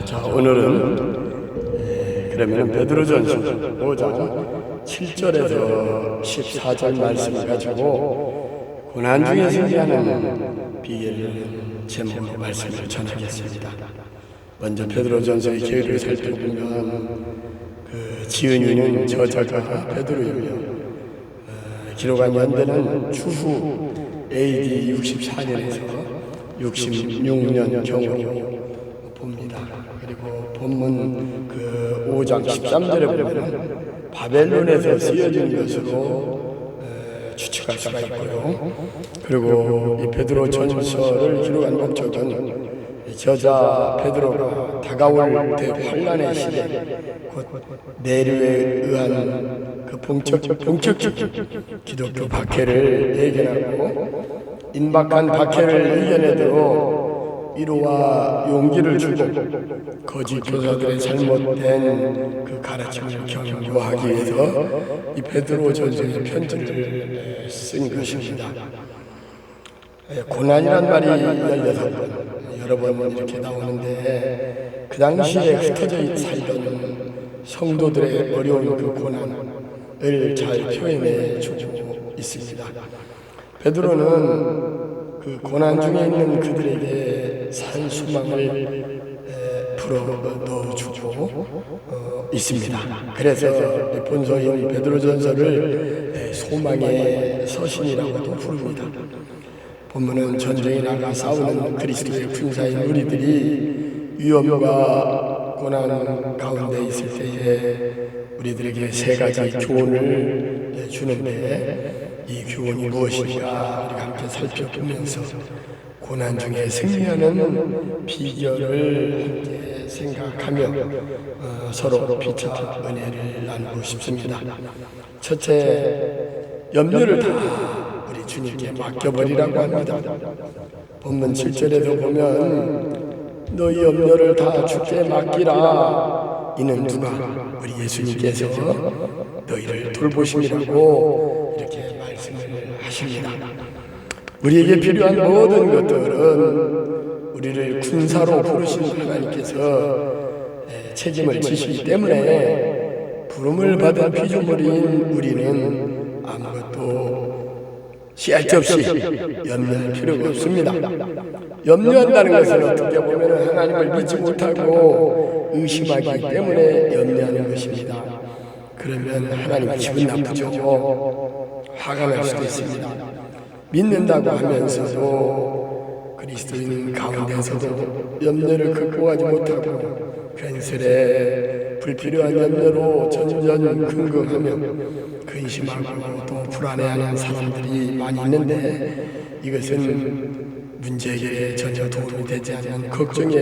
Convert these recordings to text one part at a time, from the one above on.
자, 오늘은 그러면 베드로전서 5장 7절에서 14절 말씀을 가지고 고난 중에 승리하는 비결을 제목으로 말씀을 전하겠습니다. 먼저 베드로전서의 계획을 살펴보면 지은이는 저자가 베드로이며 기록한 연대는 추후 AD 64년에서 66년 경으로 봅니다. 그리고 본문 5장 13절에 보면 바벨론에서 쓰여진 것으로 추측할 수가 있고요. 그리고 이 베드로 전서를 기록한 목적은 저자 베드로가 다가올 대환란의 시대, 곧 내류에 의한 본격적인 기독교 박해를 예견하고 임박한 박해를 이겨내도록 위로와 용기를 주고 거짓 교사들의 잘못된 가르침을 경고하기 위해서 이 베드로 전서의 편지를 쓴 것입니다. 고난이란 말이 16번 여러 번 이렇게 나오는데 그 당시에 흩어져 살던 성도들의 어려운 고난을 잘 표현해 주고 있습니다. 베드로는 고난 중에 있는 그들에게 산 소망을 불어 넣어주고 있습니다. 그래서 본서인 베드로전서를 소망의 서신이라고도 부릅니다. 본문은 전쟁에 나가 싸우는 그리스도의 군사인 우리들이 위험과 고난 가운데 있을 때에 우리들에게 세 가지 교훈을 주는데 이 교훈이 무엇인가 우리가 함께 살펴보면서 고난 중에 승리하는 비결을 함께 생각하며 서로 피차 은혜를 나누고 싶습니다. 첫째, 염려를 다 우리 주님께 맡겨버리라고 합니다. 본문 7절에도 보면 너희 염려를 다 주께 맡기라. 이는 누가 우리 예수님께서 너희를 돌보심이라고 이렇게 말씀을 하십니다. 우리에게 필요한 모든 것들은 우리를 군사로 부르신 하나님께서 책임을 지시기 때문에 부름을 받은 피조물인 우리는 아무것도 시알없이 염려할 필요가 없습니다. 염려한다는 것은 어떻게 보면 하나님을 믿지 못하고 의심하기 때문에 염려하는 것입니다. 그러면 하나님 기분 나쁘죠. 화가 날 수도 있습니다. 믿는다고 하면서도 그리스도인 가운데서도 염려를 극복하지 못하고 괜스레 불필요한 염려로 전전긍긍하며 근심하고 또 불안해하는 사람들이 많이 있는데 이것은 문제 해결에 전혀 도움이 되지 않는 걱정에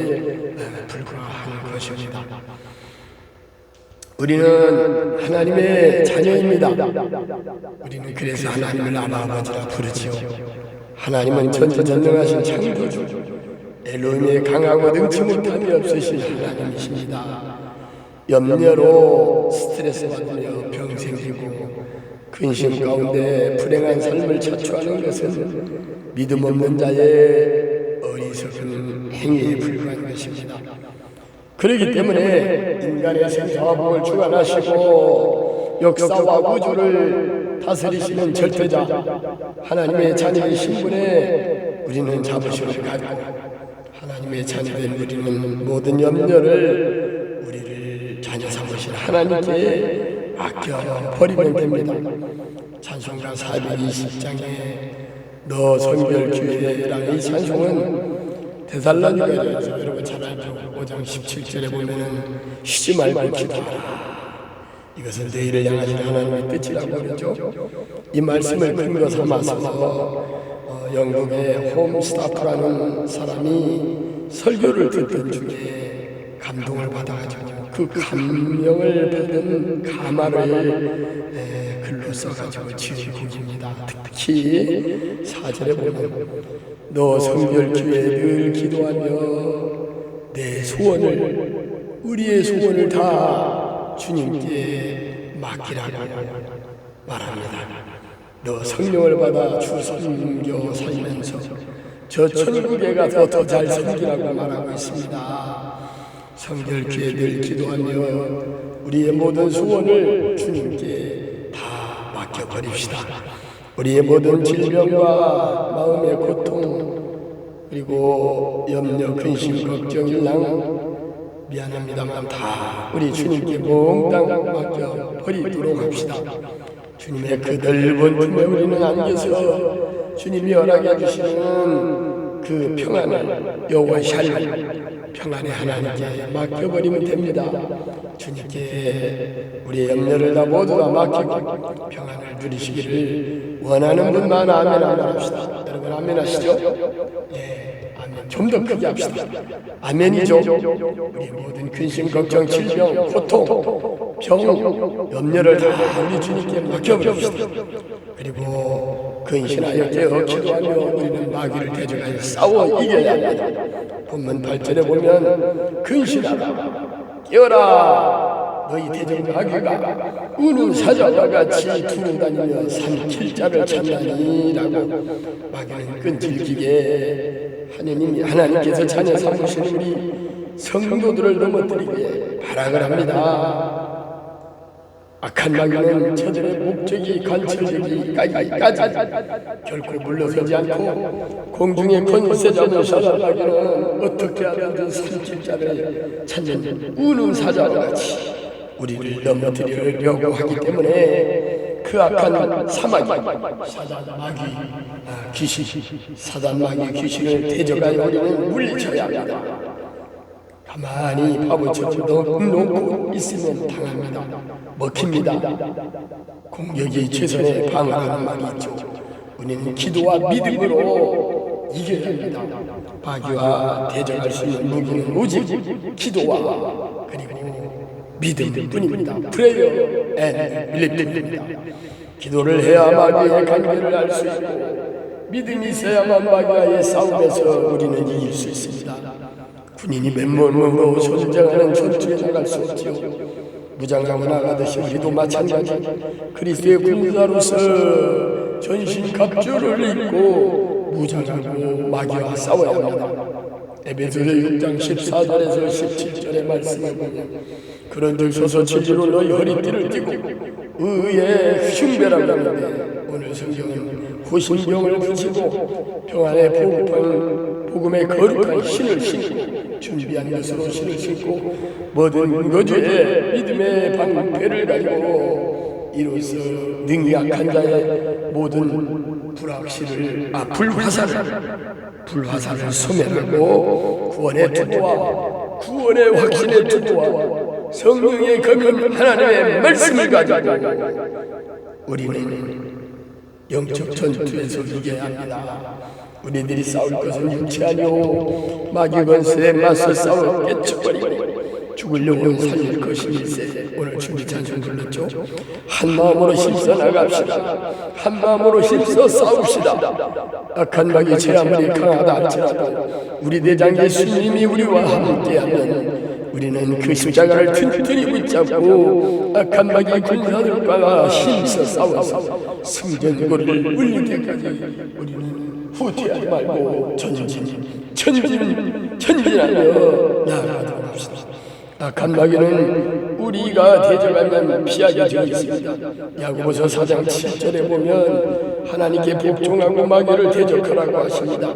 불과한 것입니다. 우리는 하나님의 자녀입니다. 우리는 그래서 하나님을 아버지라 부르지요. 하나님은 전지전능하신 창조주, 엘로힘의 강하고 능치 못함이 없으신 하나님이십니다. 염려로 스트레스 받으며 병 생기고 근심 가운데 불행한 삶을 자초하는 것은 믿음 없는 자의 어리석은 행위에 불과한 것입니다. 그렇기 때문에 인간의 생사와 복을 주관하시고 역사와 우주를 다스리시는 절대자 하나님의 자녀의 신분에 우리는 자부심을 가지고 하나님의 자녀된 우리는 모든 염려를 우리를 자녀 삼으신 하나님께 아껴버리면 됩니다. 찬송가 420장에 너 성결교회라는 이 찬송은 데살로니가에서 여러분 잘 알죠. 5장 17절에 보면은 쉬지 말고 기도하라. 이것은 내일을 향하신 하나님의 뜻이라고 그러죠. 이 말씀을 근거 삼아서 영국의 홈스타프라는 사람이 설교를 듣던 중에 감동을 받아가지고 그 감명을 받은 가마를 글로 써가지고 지은 곡입니다. 특히 4절에 보면 너 성결교회에 늘 기도하며 내 소원을 우리의 소원을 다 주님께 맡기라고 말합니다. 너 성령을 받아 주 섬겨 살면서 저 천국에 가서 더 잘 섬기라고 말하고 있습니다. 성결기에 늘 기도하며 우리의 모든 소원을 주님께 다 맡겨버립시다. 우리의 모든 질병과 마음의 고통, 그리고 염려, 근심, 걱정, 일랑 미안합니다만 다 우리 주님께 몽땅 맡겨버리도록 합시다. 주님의 그 넓은 품에 우리는 안겨서 주님이 허락해 주시는 그 평안을 여호와 샬롬 평안의 하나님께 맡겨버리면 됩니다. 주님께 우리의 염려를 다 모두 다 맡기고 평안을 누리시기를 원하는 분만 아멘 아멘 합시다. 여러분 아멘 하시죠? 예, 아멘. 좀 더 크게 합시다. 아멘이죠. 우리 모든 근심, 걱정, 질병, 고통, 병, 염려를 다 우리 주님께 맡겨버립시다. 그리고 근신하여 깨어 기도하며 우리는 마귀를 대적하여 싸워 이겨야 합니다. 본문 8절에 보면 근신하라 깨어라 너희 대적 마귀가 우는 사자와 같이 두루다니며 삼킬자를 찾나니라고. 마귀는 끈질기게 하나님께서 자녀 삼으시는 우리 성도들을 넘어뜨리기에 발악을 합니다. 악한 마귀는 저들의 목적이 관철되기까지 결코 물러서지 않고 공중의 권세 잡은 사자 마귀는 어떻게 하든 삼킬자를 찾는 우는 사자와 같이 우리를 넘어뜨리려고 하기 때문에 그 악한 사마귀, 사단 마귀 귀신을 대적하여 우리는 물리쳐야 합니다. 가만히 바보처럼 놓고 있으면 당합니다. 먹힙니다. 공격이 최선의 방어라는 말이 있죠. 우리는 기도와 믿음으로 이겨야 합니다. 마귀와 대적할 수 있는 무기는 오직 기도와 그리고 믿음뿐입니다. 프레이어 앤 빌립입니다. 기도를 해야 마귀의 관계를 알 수 있고 믿음이 있어야만 마귀와의 싸움에서 우리는 이길 수 있습니다. 군인이 맨몸으로 전쟁하는 전투에 나갈 수 없지요. 무장하고 나가듯이 우리도 마찬가지 그리스도의 군사로서 전신 갑주를 입고 무장하고 마귀와 싸워야 합니다. 에베소서 6장 14절에서 17절의 말씀을 보면 그런즉 서서 진리로 너희 허리띠를 띠고 의의 흉배라고 하는데 오늘 성경은 호신경을 붙이고 평안의 복음의 거룩한 신을 신고 준비한 것으로 신을 신고 모든 거주에 믿음의 방패를 가지고 이로써 능히 약한 자의 모든 불화살을 소멸하고 구원의 투구와 구원의 확신의 투구와 성령의 검은 하나님의 말씀을 가지고 우리는 영적 전투에서 이겨야 합니다. 우리들이 싸울 것은 육체 아니오 마귀 권세에 맞서 싸워 깨쳐버리고 죽으려고 살릴 것이니세. 오늘 준비 찬송 불렀죠. 한 마음으로 힘써 나갑시다. 한 마음으로 힘써 싸웁시다. 악한 마귀 제 아무리 강하다 할지라도 우리 대장 예수님이 우리와 함께하면 우리는 그 십자가를 튼튼히 붙잡고 악한 마귀 군사들과 힘써 싸워서 승전고리를 울릴 때까지 우리는 후퇴하지 말고 전진하며 나아가도록 합시다. 악한 마귀는 우리가 대적하면 피하게 되어 있습니다. 야고보서 4장 7절에 보면 하나님께 복종하고 마귀를 대적하라고 하십니다.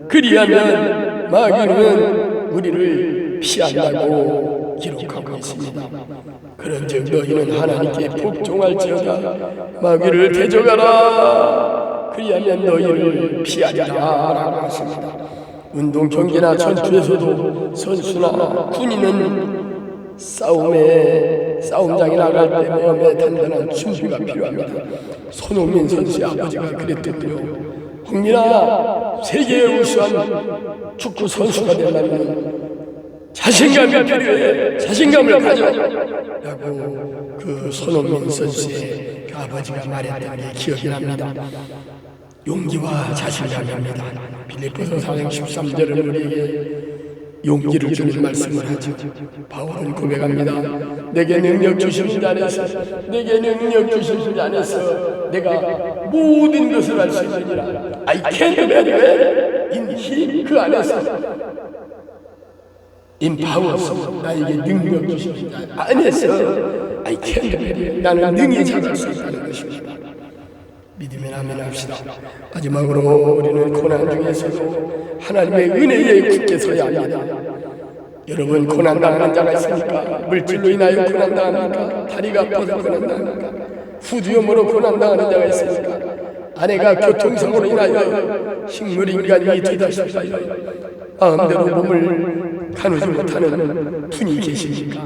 그리하면 마귀는 우리를 피한다고 기록하고 있습니다. 그런즉 너희는 하나님께 복종할지어다 마귀를 대적하라. 그리하면 너희를 피하리라라고 하십니다. 운동 경기나 전투에서도 선수나 군인은 싸움장에 나갈 때 마음에 단단한 준비가 필요합니다. 손흥민 선수의 아버지가 그랬거든요. 홍민아, 세계의 우수한 축구 선수가 되려면 자신감이 필요해. 자신감을 가져. 라고 그 손흥민 선수의 그 아버지가 말했던 게 기억이 납니다. 용기와 자신감입니다. 빌립보서 4장 13절은 우리에게 용기를 주는 말씀을 하죠. 바울은 고백합니다. 내게 능력 주신 자 안에서, 내게 능력 주신 자 안에서 내가 모든 것을 할 수 있느니라. I can do it in Him, 그 안에서 인파워서 나에게 능력 주신 자 안에서 I can do it, 나는 능히 잘할 수 있다는 것입니다. 믿으면 아멘 합시다. 마지막으로 우리는 고난 중에서도 하나님의 은혜에 굳게 서야 합니다. 여러분, 고난당하는 자가 있습니까? 물질로 인하여 고난당합니까? 다리가 아파서 고난당합니까? 후두염으로 고난당하는 자가 있습니까? 아내가 교통사고로 인하여 식물인간이 되다시피하여 마음대로 몸을 가누지 못하는 분이 계십니까?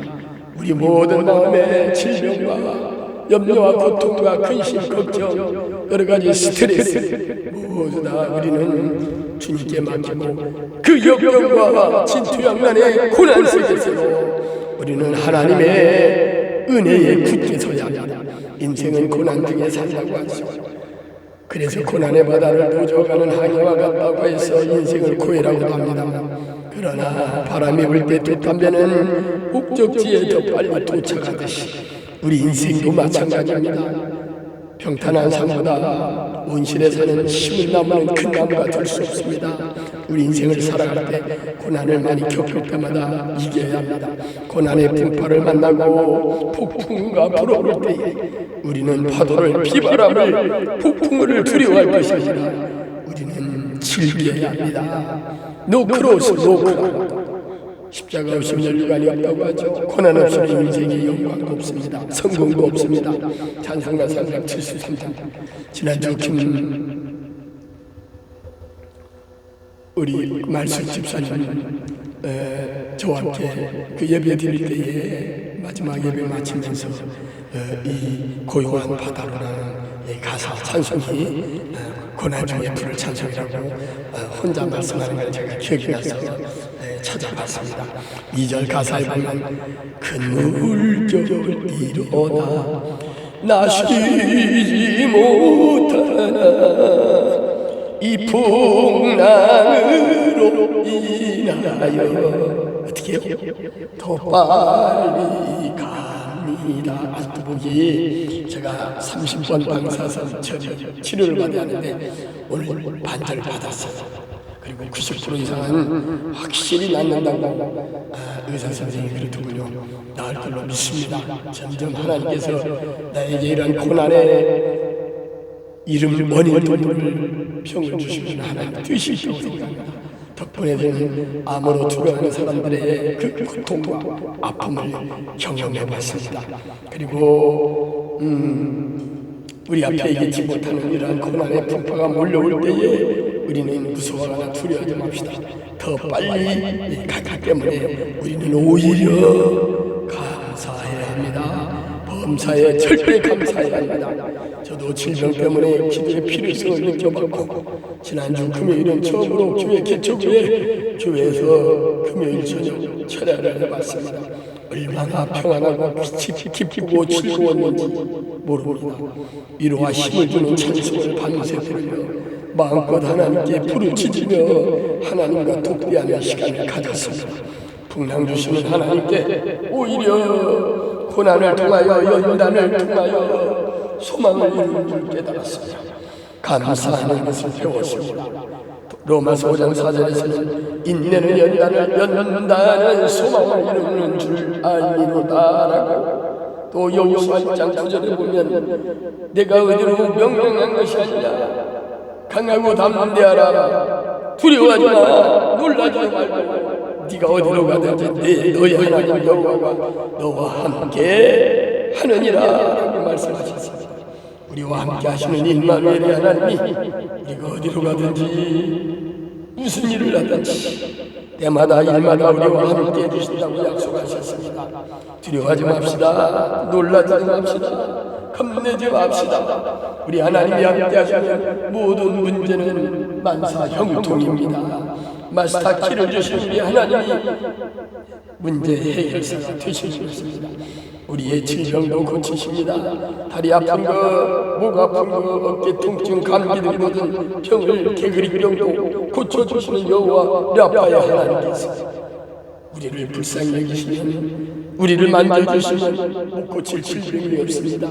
우리 모든 마음의 질병과 염려와 고통과 근심, 걱정, 여러 가지 스트레스 모두 다 우리는 주님께 맡기고 그 역경과 진투양난의 고난 속에서도 우리는 하나님의 은혜에 굳게 서야 합니다. 인생은 고난 중에 산다고 하죠. 그래서 고난의 바다를 노져가는 항해와 같다고 해서 인생을 고해라고도 합니다. 그러나 바람이 불 때 돛담배는 목적지에 더 빨리 도착하듯이 우리 인생도 마찬가지입니다. 평탄한 산보다 온실에 사는 심은 나무는 큰 나무가 될 수 없습니다. 우리 인생을 살아갈 때 고난을 많이 겪을 때마다 이겨야 합니다. 고난의 풍파를 만나고 폭풍과 불어올 때에 우리는 파도를, 비바람을, 폭풍을 두려워할 것이 아니라 우리는 즐겨야 합니다. 노크로스, 노크라. 십자가 없이 멸류관이 없다고 하죠. 고난 없이는 인생의 영광도 없습니다. 성공도 없습니다. 찬송가 373장. 지난주 우리 말씀 집사님 저와 함께 그 예배 드릴 때에 마지막 예배 마치면서 이 고요한 바다로라는 가사 찬송이 고난 중에 풀을 찬송이라고 혼자 말씀하는 걸 제가 기억이 나서 찾아봤습니다. 2절 가사에 보면 큰 물결 일어나 나 쉬지 못하나 이 풍랑으로 인하여 어떻게 해요? 더 빨리 갑니다. 아직도 보기 제가 30번 방사선 치료를 받아야 하는데 오늘 반절 받았어요. 그리고 90% 이상은 확실히 낫는다고 의사 선생님이 그러더군요. 나을 걸로 믿습니다. 점점 하나님께서 나에게 이런 고난의 이름 원인을 병을 주시면 하나님 되시리라고 생각합니다. 덕분에 저는 암으로 투병하는 사람들의 그 고통과 아픔을 경험해봤습니다. 그리고 우리 앞에 얘기하지 못하는 이러한 고난의 풍파가 몰려올 때에 우리는 무서워하거나 두려워하지 맙시다. 더 빨리 가기 때문에 우리는 오히려 감사해야 합니다. 범사에 절대 감사해야 합니다. 저도 질병 때문에 기도의 필요성을 느껴봤고 지난주 금요일은 처음으로 교회 개최 후에 교회에서 금요일 저녁 철야를 해봤습니다. 얼마나 평안하고 기쁘고 즐거웠는지 모릅니다. 위로와 힘을 주는 찬송을 밤새 부르며 마음껏 하나님께 부르짖으며 하나님과 독대하는 시간을 가졌습니다. 풍랑 주시는 하나님께 오히려 고난을 통하여 연단을 통하여 소망을 이루는 줄 깨달았습니다. 감사하는 것을 배웠습니다. 로마서 5장 4절에서는 인내는 연단은 소망을 이루는 줄 알리로다라고, 또 여호수아 1장 9절에 보면 내가 어디로 명령한 것이 아니라 강하고 담대하라, 두려워하지 마, 놀라지 말고 네가 어디로 가든지 너의 하나님 여호와가 너와 함께 하느니라 라고 말씀하셨습니다. 우리와 함께 하시는 임마누엘의 하나님이 우리가 어디로 가든지 무슨 일을 하든지 때마다 일마다 우리와 함께 해주신다고 약속하셨습니다. 두려워하지 맙시다. 놀라지 맙시다. 겁내지 맙시다. 우리 하나님이 함께 하시면 모든 문제는 만사 형통입니다. 마스터 키를 주신 우리 하나님이 문제 해결사가 되시는 것입니다. 우리의 질병도 고치십니다. 다리 아픈 거, 목 아픈 거, 어깨 통증, 감기 등 모든 병을, 개구리병도 고쳐주시는 여호와 라파의 하나님께서 우리를 불쌍히 여기시면, 우리를 만져주시면 못 고칠 질병이 없습니다.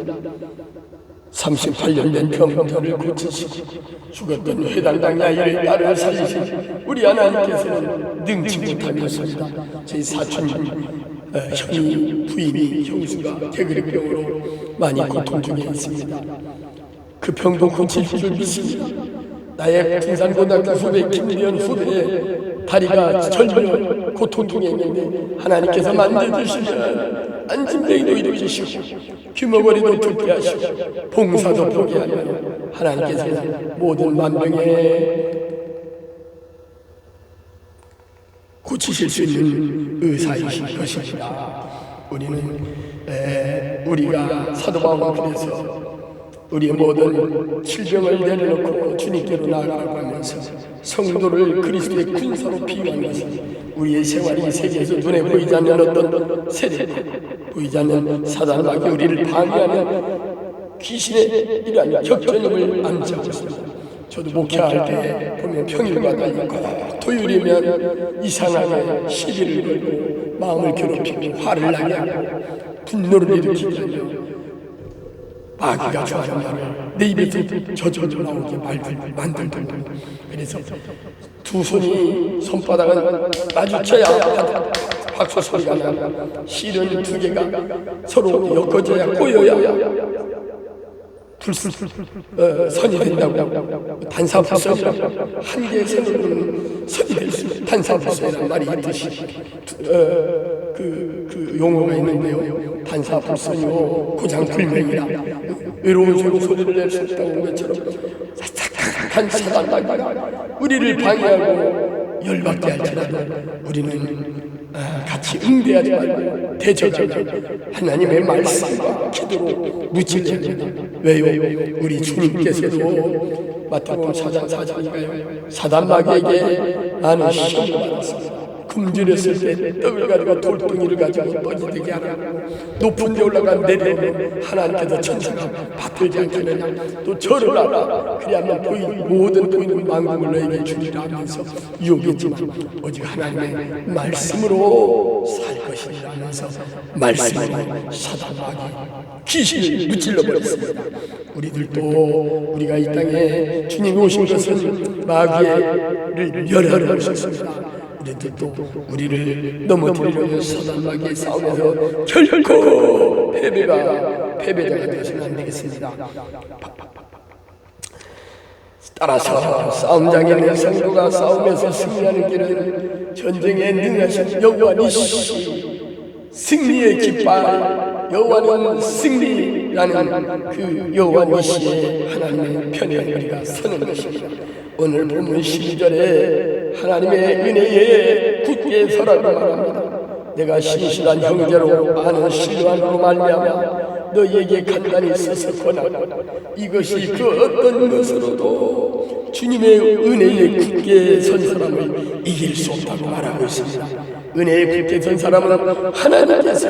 38년 된 병들을 고치시고 죽었던 회당당 야이의 딸을 살리신 우리 하나님께서는 능치 못하였습니다. 제 사촌 형이, 부인이, 형수가 대그릭병으로 많이 고통 중에 있습니다. 그 병도 고칠 줄 믿습니다. 나의 군산고등학교 후배 김미연 후배의 다리가 절절 고통 중에 있는데 하나님께서 만져주시면 안진뱅이도 일으키시고 귀머거리도 듣게 하시고 봉사도 보게 하면 하나님께서 모든 만병에 고치실 수 있는 의사이신 것입니다. 우리가 사도 바울은 그래서 우리의 모든 질병을 내려놓고 주님께로 나아가고 하면서 성도를 그리스도의 군사로 비유한 것은 우리의 생활이 세계에서 눈에 보이지 않는 어떤 세력, 보이지 않는 사단마귀 우리를 방해하는 귀신의 이러한 격전임을 암시하고 있습니다. 저도 목회할 때 보면 평일마다 꼭 토요일이면 이상하게 시비를 걸고 마음을 괴롭히고 화를 나게 하고 분노를 일으키게 하며 마귀가 좋아하는 말을 내 입에서 저절로 나오게 만들고, 그래서 두 손이 손바닥은 마주쳐야 박수 소리가 나고 실은 두 개가 서로 엮어져야 꼬여야 선이 된다고. 단사불선이라고 한 개의 선으로는 선이 될 수 있는 단사불선이라는 말이 있듯이 그 용어가 있는데요. 단사불선이요 고장불명이라 외로운 소리를 낼 수 없다고 것처럼 착한 사단마귀가 우리를 방해하고 열받게 할지라도 우리는 같이 응대하지 말고 대적하며 하나님의 말씀과 기도로 무찔지 합니다. 왜요? 우리 주님께서도 마태복음 4장 4절인가요? 사단마귀에게 나는 시험을 받았습니다. 굶주렸을 때 떡을 가지고 돌덩이를 가지고 떡이 되게 하라고, 높은 데 올라가 내려오면 하나님께서 천사가 받들지 않겠느냐, 또 절을 하라 그리하면 모든 보이는 만국을 너에게 주리라 하면서 유혹했지만 오직 하나님의 말씀으로 살 것이라 하면서 말씀으로 사단마귀 귀신을 무찔러 버렸습니다. 우리들도 우리가 이 땅에 주님이 오신 것은 마귀를 멸하러 오셨습니다. 우리들도 우리를 넘어뜨리려는 사단마귀의 싸움에서 결코 패배자가 되어서는 안 되겠습니다. 따라서 싸움장에 있는 성도가 싸움에서 승리하는 길은 전쟁에 능하신 여호와니시 승리의 깃발, 여호와는 승리라는 그 여호와니시의 하나님의 편에 우리가 서는 것입니다. 오늘 본문 12절에 하나님의 은혜에 굳게 서라고 말합니다. 내가 신실한 형제로 아는 신뢰함으로 말미암아 너희에게 간단히 써서 권하고 이것이 그 어떤 것으로도 주님의 은혜에 굳게 선 사람을 이길 수 없다고 말하고 있습니다. 은혜에 굳게 선 사람은 하나님께서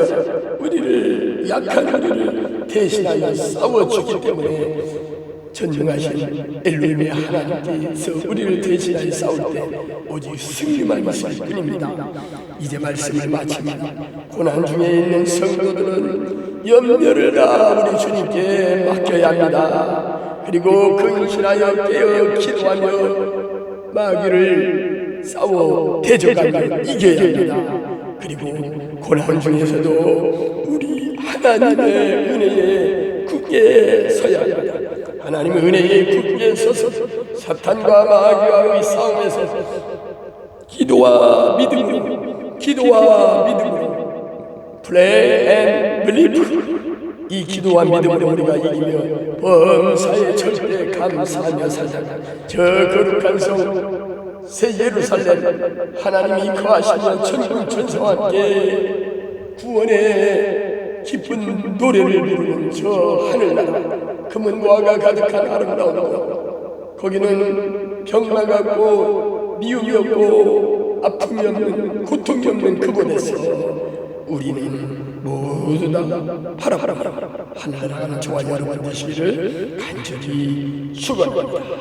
우리를 약한 우리를 대신하여 싸워주기 때문에 전능하신 엘로힘의 하나님께서 우리를 대신하여 싸울 때 오직 승리만 있을 뿐입니다. 이제 말씀을 마치면 고난 중에 있는 성도들은 염려를 다 우리 주님께 맡겨야 합니다. 그리고 근신하여 깨어 기도하며 마귀를 싸워 대적하며 이겨야 합니다. 그리고 고난 중에서도 우리 하나님의 은혜에 굳게 서야 합니다. 하나님의 은혜에 굳게 서서 사탄과 마귀와의 싸움에서 기도와 믿음으로 Pray and believe, 이 기도와 믿음으로 우리가 이기며 범사에 절대 감사하며 살자. 저 거룩한 성 새 예루살렘 하나님이 거하시는 천군 천사와 함께 구원의 기쁜 노래를 부르는 저 하늘나라, 금은보화가 가득한 아름다운 곳, 거기는 병만 없고 미움이 없고 아픔이 없는 고통이 없는 그곳에서 우리는 모두 다 파라파라 하늘나라는 저와 여러분 되시기를 간절히 축원합니다.